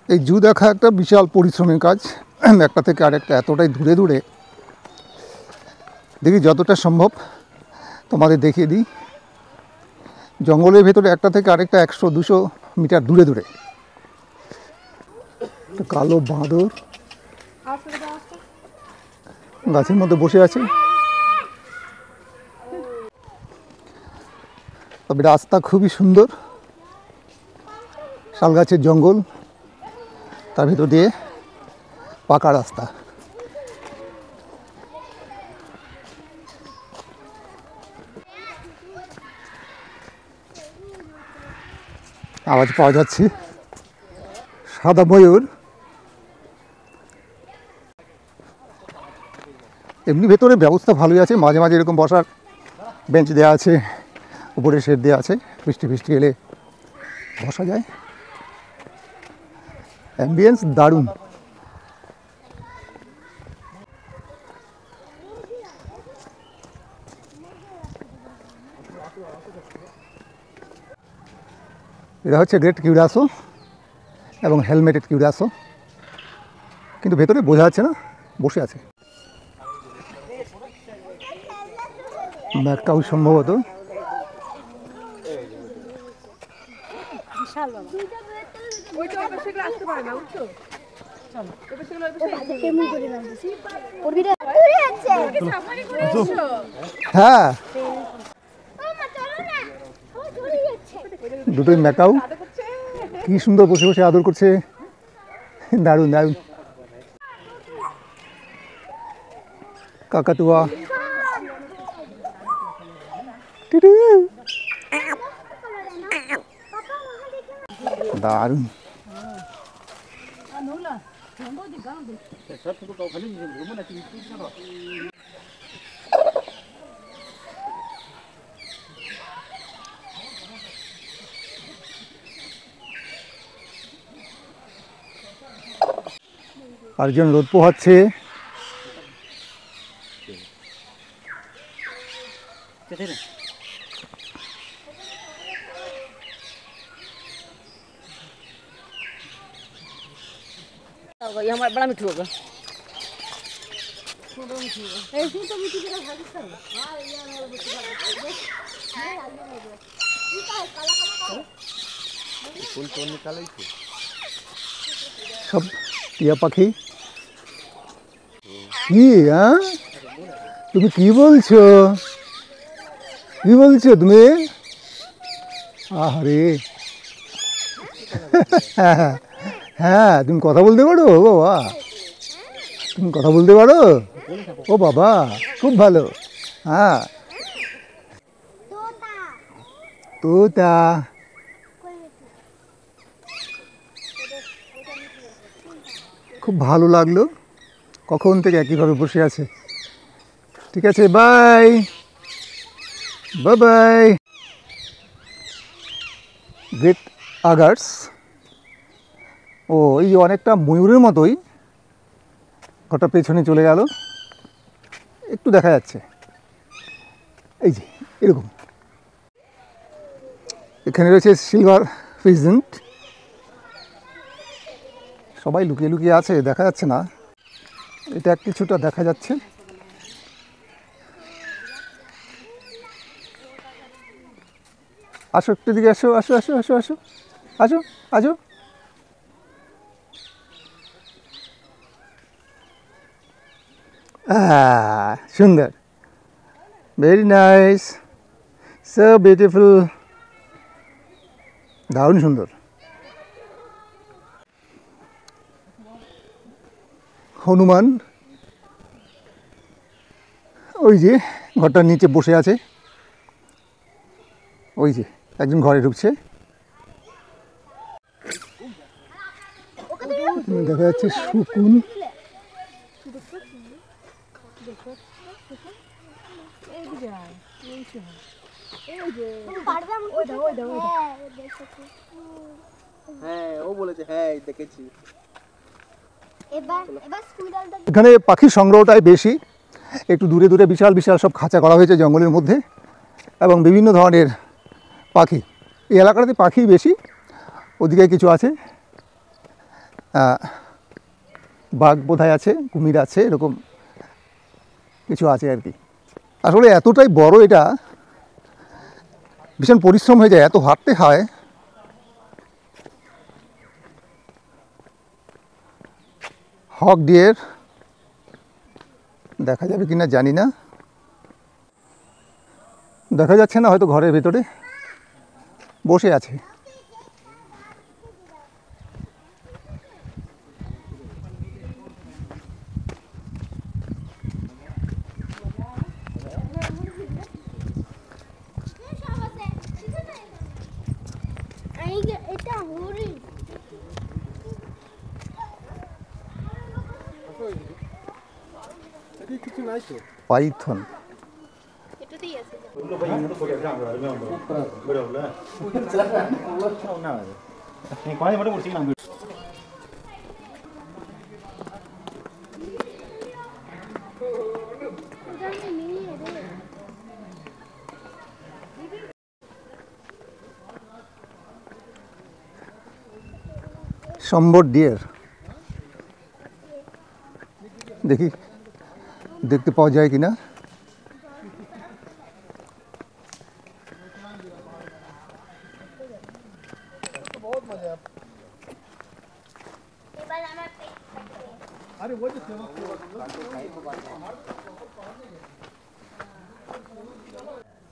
এই জু দেখা একটা বিশাল পরিশ্রমের কাজ, একটা থেকে আরেকটা এতটাই দূরে দূরে। দেখি যতটা সম্ভব তোমাদের দেখিয়ে দিই। জঙ্গলের ভেতরে একটা থেকে আরেকটা 100-200 মিটার দূরে দূরে। কালো বাঁদর গাছের মধ্যে বসে আছে। তবে রাস্তা খুবই সুন্দর, শাল গাছের জঙ্গল, তার ভিতর দিয়ে পাকা রাস্তা। আওয়াজ পাওয়া যাচ্ছে সাদা ময়ূর। এমনি ভেতরে ব্যবস্থা ভালোই আছে, মাঝে মাঝে এরকম বসার বেঞ্চ দেওয়া আছে, উপরে শেড দেওয়া আছে, বৃষ্টি বৃষ্টি এলে বসা যায়। অ্যাম্বিয়েন্স দারুণ। এটা হচ্ছে গ্রেট কিউরাসো এবং হেলমেটেড কিউরাসো, কিন্তু ভেতরে বোঝা যাচ্ছে না, বসে আছে। ম্যাকাউ সম্ভবত। হ্যাঁ, দুটোই ম্যাকাউ, কি সুন্দর বসে বসে আদর করছে, দারুণ দারুণ। কাকাতুয়া, দারুণ। আরেকজন রোদ পোহাচ্ছে। यहाँ बड़ा मिठू होगा। সব টিয়া পাখি। কি তুমি কি বলছো, কি বলছো তুমি? আরে হ্যাঁ, তুমি কথা বলতে পারো? ও বাবা, তুমি কথা বলতে পারো? ও বাবা, খুব ভালো। হ্যাঁ, তোতা। খুব ভালো লাগলো, কখন থেকে একইভাবে বসে আছে। ঠিক আছে, বাই বাই বাই। গ্রেট আগার্স। ও, এই যে অনেকটা ময়ূরের মতোই, ঘরটা পেছনে চলে গেল, একটু দেখা যাচ্ছে, এই যে এরকম। এখানে রয়েছে সিলভার ফিজেন্ট। সবাই লুকিয়ে লুকিয়ে আছে, দেখা যাচ্ছে না। এটা কিছুটা দেখা যাচ্ছে। আসো, একটু দিকে আসো, আসো আসো আসো আসো আসো আসো। সুন্দর, ভেরি নাইস, সো বিউটিফুল, দারুণ সুন্দর। হনুমান ওই যে ঘরটার নিচে বসে আছে, ওই যে একজন ঘরে ঢুকছে, দেখা যাচ্ছে শকুন। এখানে পাখির সংগ্রহটাই বেশি, একটু দূরে দূরে বিশাল বিশাল সব খাঁচা করা হয়েছে জঙ্গলের মধ্যে, এবং বিভিন্ন ধরনের পাখি। এই এলাকাটাতে পাখি বেশি, ওদিকে কিছু আছে, বাঘ বোধহয় আছে, কুমির আছে, এরকম কিছু আছে আর কি। আসলে এতটাই বড়, এটা ভীষণ পরিশ্রম হয়ে যায়, এত হাঁটতে হয়। হক ডিয়ার দেখা যাবে কিনা জানি না, দেখা যাচ্ছে না, হয়তো ঘরের ভেতরে বসে আছে। এটা হরিণ। পাইথন। এটাতেই আছে। সম্বর ডিয়ার, দেখি দেখতে পাওয়া যায় কিনা।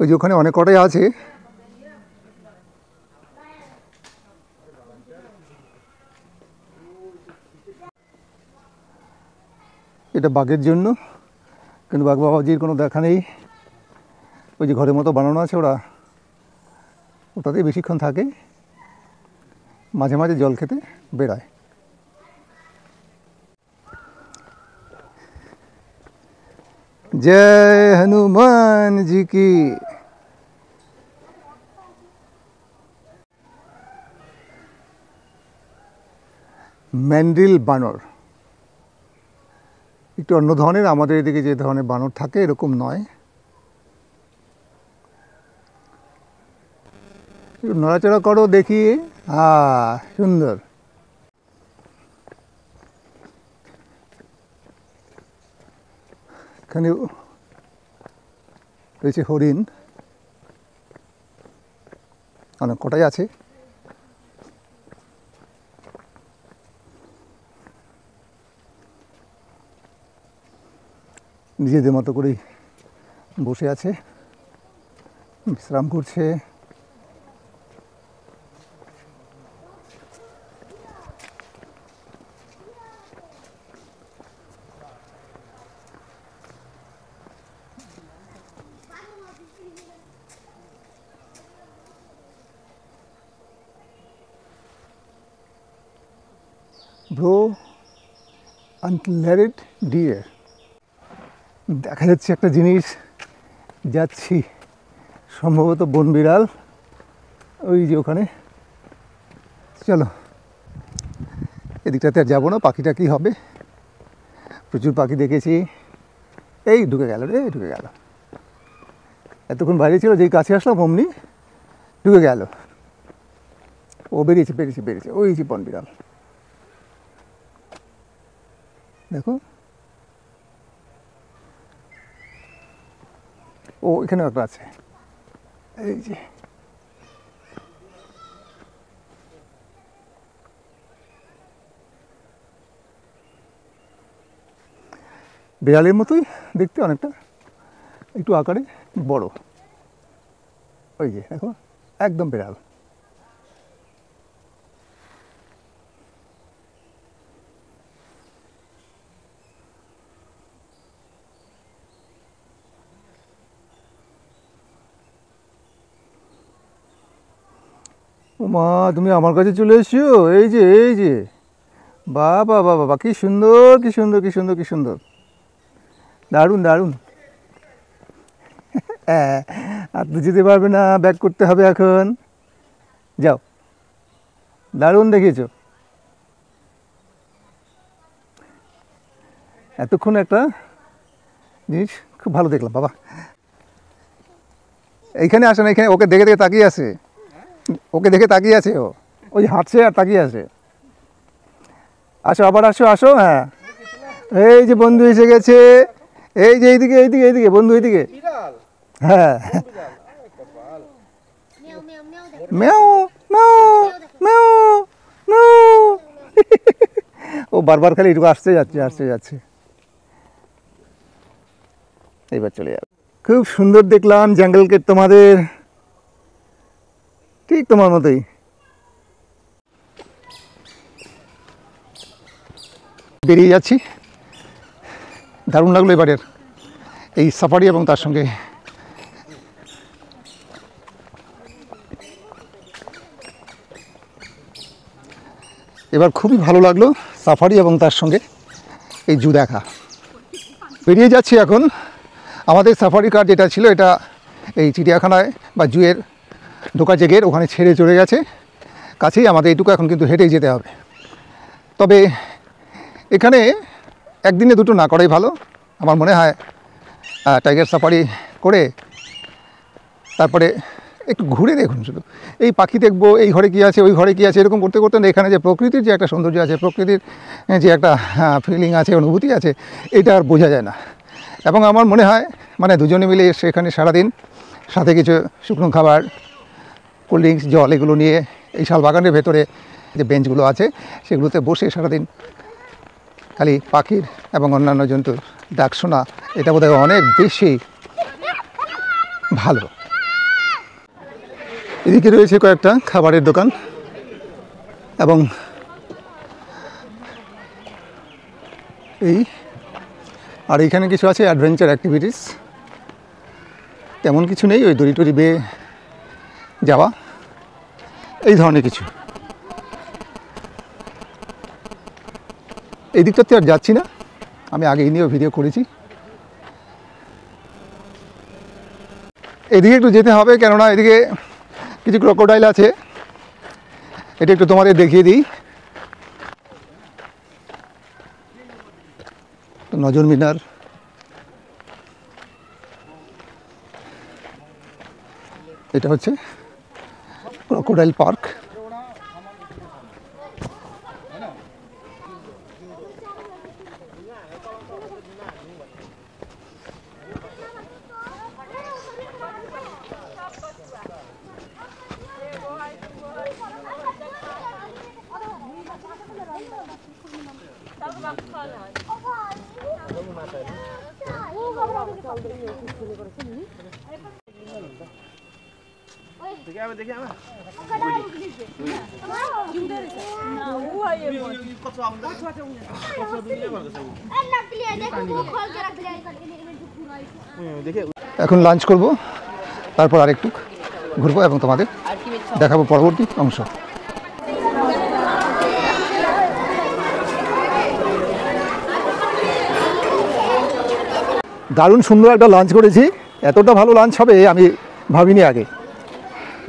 ওই যে ওখানে অনেক কটাই আছে। এটা বাঘের জন্য, কিন্তু বাঘ বাবাজির কোনো দেখা নেই। ওই যে ঘরের মতো বানানো আছে, ওরা ওটাতেই বেশিক্ষণ থাকে, মাঝে মাঝে জল খেতে বেড়ায়। জয় হনুমান জি কি। ম্যান্ড্রিল বানর একটু অন্য ধরনের, আমাদের এদিকে যে ধরনের বানর থাকে এরকম নয়। একটু নড়াচড়া করো দেখি। সুন্দর। এখানে রয়েছে হরিণ, অনেক কটাই আছে। নিজেদের মতো করেই বসে আছে, বিশ্রাম করছে। ব্রো আনট্যারেড ডিয়ার, দেখা যাচ্ছে একটা জিনিস, যাচ্ছি সম্ভবত বন বিড়াল, ওই যে ওখানে। চলো, এদিকটাতে আর যাবো না, পাখিটা কী হবে। প্রচুর পাখি দেখেছি। এই ঢুকে গেল রে, ঢুকে গেল। এতক্ষণ বাইরে ছিল, যেই কাছে আসলাম অমনি ঢুকে গেল। ও বেরিয়েছে বেরিয়েছে বেরিয়েছে, ওই যে বন বিড়াল, দেখো। ও এখানেও একটা আছে, এই যে। বিড়ালের মতোই দেখতে, অনেকটা একটু আকারে বড়। ওই যে দেখো, একদম বিড়াল। ও মা, তুমি আমার কাছে চলে এসছো, এই যে এই যে। বাবা বাবা বাবা, কি সুন্দর কি সুন্দর কি সুন্দর কি সুন্দর, দারুণ দারুণ। হ্যাঁ, আর তো যেতে পারবে না, ব্যাক করতে হবে এখন। যাও, দারুণ দেখিয়েছো। এতক্ষণ একটা জিনিস খুব ভালো দেখলাম বাবা। এইখানে আসে না, এখানে ওকে দেখে দেখে তাকিয়ে আছে, ওকে দেখে তাকিয়ে আছে, ও ওই হাঁটছে আর তাকিয়ে আছে। আসো আবার আসো আসো। হ্যাঁ এই যে বন্ধু এসে গেছে, এই যে এইদিকে এইদিকে এইদিকে বন্ধু এইদিকে। হ্যাঁ মেও মেও মেও দেখো ম্যাও ম্যাও ম্যাও ম্যাও। ও বারবার খালি এটুকু আসতে যাচ্ছে আসতে যাচ্ছে। এইবার চলে যাবে। খুব সুন্দর দেখলাম জঙ্গলকে, তোমাদের ঠিক তোমার মতোই। বেরিয়ে যাচ্ছি, দারুণ লাগলো এবারের এই সাফারি এবং তার সঙ্গে এবার খুবই ভালো লাগলো সাফারি এবং তার সঙ্গে এই জু দেখা। বেরিয়ে যাচ্ছি এখন। আমাদের সাফারি কার যেটা ছিল এটা এই চিড়িয়াখানায় বা জুয়ের ঢোকার যে গেট ওখানে ছেড়ে চলে গেছে কাছেই। আমাদের এইটুকু এখন কিন্তু হেঁটেই যেতে হবে। তবে এখানে একদিনে দুটো না করাই ভালো আমার মনে হয়। টাইগার সাফারি করে তারপরে একটু ঘুরে দেখুন, শুধু এই পাখি দেখবো, এই ঘরে কী আছে ওই ঘরে কী আছে এরকম করতে করতে এখানে যে প্রকৃতির যে একটা সৌন্দর্য আছে, প্রকৃতির যে একটা ফিলিং আছে, অনুভূতি আছে, এটা আর বোঝা যায় না। এবং আমার মনে হয় মানে দুজনে মিলে সেখানে সারাদিন সাথে কিছু শুকনো খাবার, কোল্ড ড্রিঙ্কস, জল এগুলো নিয়ে এই শাল বাগানের ভেতরে যে বেঞ্চগুলো আছে সেগুলোতে বসে সারাদিন খালি পাখির এবং অন্যান্য জন্তুর ডাক শোনা, এটা বোধহয় অনেক বেশি ভালো। এদিকে রয়েছে কয়েকটা খাবারের দোকান এবং এই আর এইখানে কিছু আছে অ্যাডভেঞ্চার অ্যাক্টিভিটিস। তেমন কিছু নেই, ওই দড়ি টড়ি বেয়ে যাওয়া এই ধরনের কিছু। এই দিকটাতে আর যাচ্ছি না, আমি আগে এই নিয়েও ভিডিও করেছি। এদিকে একটু যেতে হবে কেননা এদিকে কিছু ক্রোকোডাইল আছে, এটা একটু তোমাদের দেখিয়ে দিই। নজর মিনার, এটা হচ্ছে ক্রোকোডাইল পার্ক। এখন লাঞ্চ করব, তারপর আরেকটু ঘুরবো এবং তোমাদের দেখাবো পরবর্তী অংশ। দারুণ সুন্দর একটা লাঞ্চ করেছি। এতটা ভালো লাঞ্চ হবে আমি ভাবিনি আগে।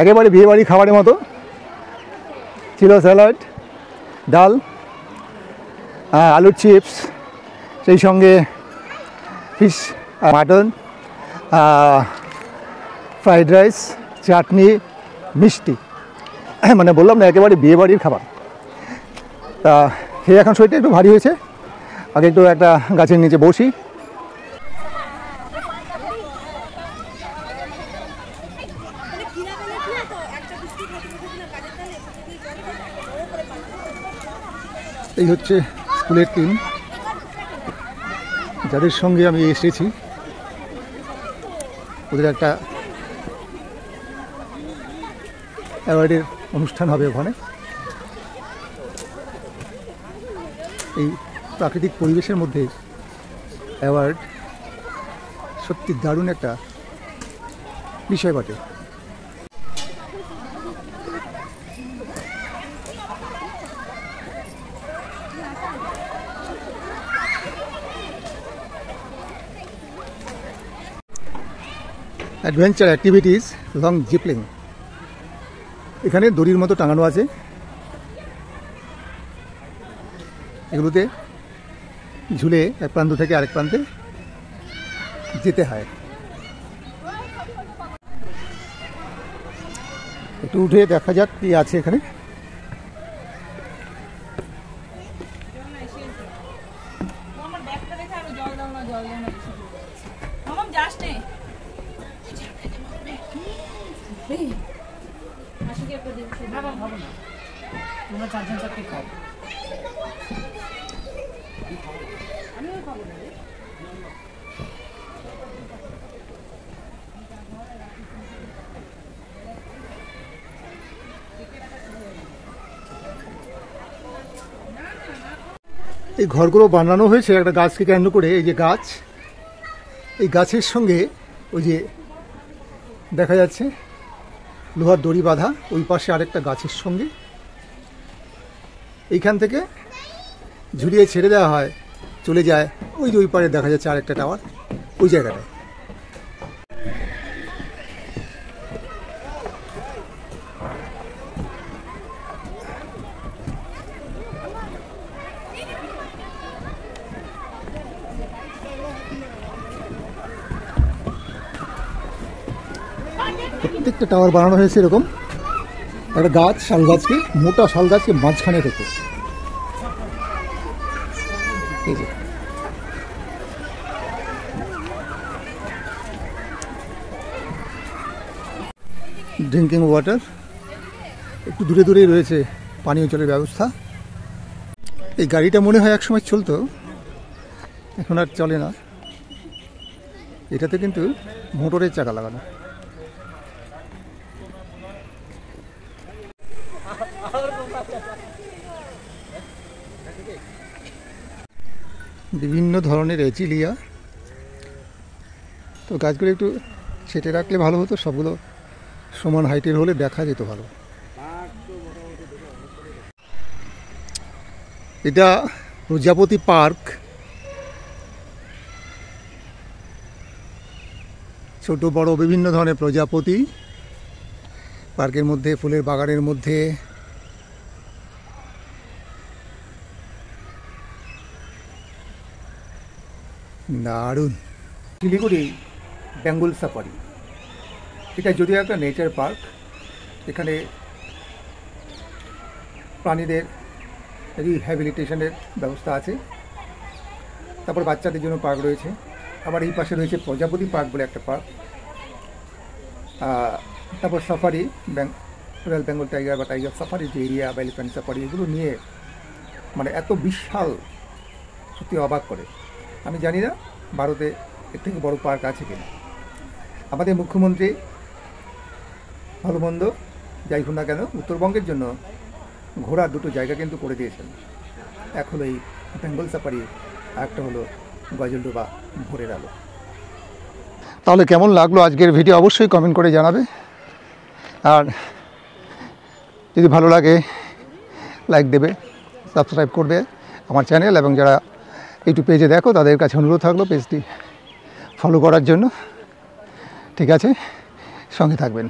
একেবারে বিয়েবাড়ি খাবারের মতো ছিল। স্যালাড, ডাল, আলুর চিপস, সেই সঙ্গে ফিশ, মাটন, ফ্রাইড রাইস, চাটনি, মিষ্টি। মানে বললাম না একেবারে বিয়েবাড়ির খাবার। তা খেয়ে এখন শরীরটা একটু ভারী হয়েছে, আগে একটু একটা গাছের নিচে বসি। এই হচ্ছে স্কুলের টিম যাদের সঙ্গে আমি এসেছি। ওদের একটা অ্যাওয়ার্ডের অনুষ্ঠান হবে ওখানে। এই প্রাকৃতিক পরিবেশের মধ্যে অ্যাওয়ার্ড সত্যি দারুণ একটা বিষয় বটে। অ্যাডভেঞ্চার অ্যাক্টিভিটিস লং জিপলিং, এখানে দড়ির মতো টাঙানো আছে, এগুলোতে ঝুলে এক প্রান্ত থেকে আরেক প্রান্তে যেতে হয়। একটু উঠে দেখা যাক কি আছে এখানে। মামাম যাস নে মাসিকে একটা দিন না খাবো না তোমরা চারজন চারটে খাও আমিও খাবো না এই ঘরগুলো বানানো হয়েছে একটা গাছকে কেন্দ্র করে। এই যে গাছ, এই গাছের সঙ্গে ওই যে দেখা যাচ্ছে লোহার দড়ি বাঁধা, ওই পাশে আরেকটা গাছের সঙ্গে এইখান থেকে ঝুলিয়ে ছেড়ে দেওয়া হয়, চলে যায় ওই যে ওই পারে দেখা যাচ্ছে আরেকটা টাওয়ার, ওই জায়গাটায়। প্রত্যেকটা টাওয়ার বানানো হয়েছে এরকম একটা গাছ, শাল গাছকে, মোটা শাল গাছকে মাঝখানে রেখে। এই যে ড্রিঙ্কিং ওয়াটার, একটু দূরে দূরেই রয়েছে পানীয় জলের ব্যবস্থা। এই গাড়িটা মনে হয় একসময় চলতো, এখন আর চলে না। এটাতে কিন্তু মোটরের চাকা লাগানো। বিভিন্ন ধরনের এচিলিয়া, তো গাছগুলো একটু ছেটে রাখলে ভালো হতো, সবগুলো সমান হাইটের হলে দেখা যেত ভালো। এটা প্রজাপতি পার্ক, ছোট বড় বিভিন্ন ধরনের প্রজাপতি পার্কের মধ্যে, ফুলের বাগানের মধ্যে। দারুণ। শিলিগুড়ি বেঙ্গল সাফারি, এটা যদিও একটা নেচার পার্ক, এখানে প্রাণীদের রিহ্যাবিলিটেশনের ব্যবস্থা আছে। তারপর বাচ্চাদের জন্য পার্ক রয়েছে। আবার এই পাশে রয়েছে প্রজাপতি পার্ক বলে একটা পার্ক। তারপর সাফারি, রয়্যাল বেঙ্গল টাইগার বা টাইগার সাফারি যে এরিয়া বা এলিফ্যান্ট সাফারি, এগুলো নিয়ে মানে এত বিশাল, সত্যি অবাক করে। আমি জানি না ভারতে এর থেকে বড় পার্ক আছে কিনা। আমাদের মুখ্যমন্ত্রী ভালো মন্দ যাই হোক না কেন উত্তরবঙ্গের জন্য ঘোরার দুটো জায়গা কিন্তু করে দিয়েছেন। এক হলো এই বেঙ্গল সাফারি, আর একটা হলো গজলডোবা ভোরের আলো। তাহলে কেমন লাগলো আজকের ভিডিও অবশ্যই কমেন্ট করে জানাবে, আর যদি ভালো লাগে লাইক দেবে, সাবস্ক্রাইব করবে আমার চ্যানেল, এবং যারা ইউটিউব পেজে দেখো তাদের কাছে অনুরোধ থাকলো পেজটি ফলো করার জন্য। ঠিক আছে, সঙ্গে থাকবেন।